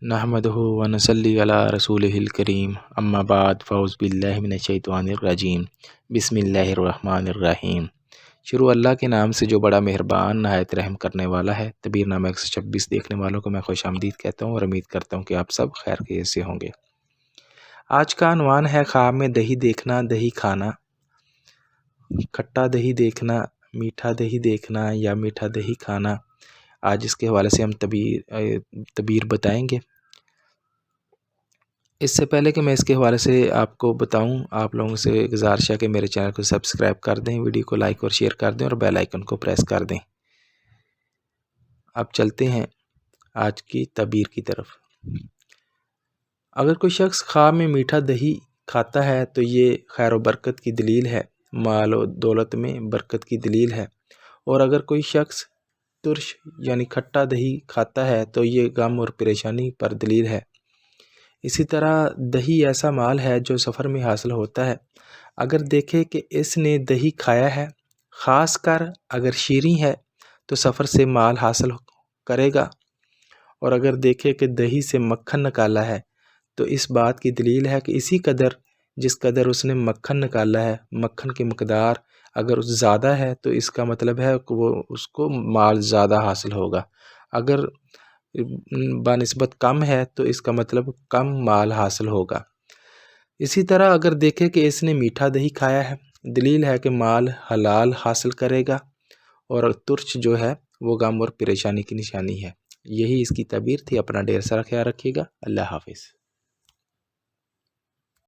نحمدہ ونصلی علی رسولہ الکریم اما بعد فاعوذ باللہ من الشیطان الرجیم بسم اللہ الرحمن الرحیم۔ شروع اللہ کے نام سے جو بڑا مہربان نہایت رحم کرنے والا ہے۔ تبیر نامہ 126 دیکھنے والوں کو میں خوش آمدید کہتا ہوں اور امید کرتا ہوں کہ آپ سب خیر خیریت سے ہوں گے۔ آج کا عنوان ہے خواب میں دہی دیکھنا، دہی کھانا، کھٹا دہی دیکھنا، میٹھا دہی دیکھنا یا میٹھا دہی کھانا۔ آج اس کے حوالے سے ہم تبیر بتائیں گے۔ اس سے پہلے کہ میں اس کے حوالے سے آپ کو بتاؤں، آپ لوگوں سے گزارش ہے کہ میرے چینل کو سبسکرائب کر دیں، ویڈیو کو لائک اور شیئر کر دیں اور بیل آئیکن کو پریس کر دیں۔ اب چلتے ہیں آج کی تعبیر کی طرف۔ اگر کوئی شخص خواب میں میٹھا دہی کھاتا ہے تو یہ خیر و برکت کی دلیل ہے، مال و دولت میں برکت کی دلیل ہے، اور اگر کوئی شخص ترش یعنی کھٹا دہی کھاتا ہے تو یہ غم اور پریشانی پر دلیل ہے۔ اسی طرح دہی ایسا مال ہے جو سفر میں حاصل ہوتا ہے۔ اگر دیکھے کہ اس نے دہی کھایا ہے، خاص کر اگر شیریں ہے تو سفر سے مال حاصل کرے گا، اور اگر دیکھے کہ دہی سے مکھن نکالا ہے تو اس بات کی دلیل ہے کہ اسی قدر جس قدر اس نے مکھن نکالا ہے، مکھن کی مقدار اگر زیادہ ہے تو اس کا مطلب ہے کہ وہ اس کو مال زیادہ حاصل ہوگا، اگر بنسبت کم ہے تو اس کا مطلب کم مال حاصل ہوگا۔ اسی طرح اگر دیکھے کہ اس نے میٹھا دہی کھایا ہے، دلیل ہے کہ مال حلال حاصل کرے گا، اور ترچ جو ہے وہ غم اور پریشانی کی نشانی ہے۔ یہی اس کی تعبیر تھی۔ اپنا ڈھیر سارا خیال رکھیے گا۔ اللہ حافظ۔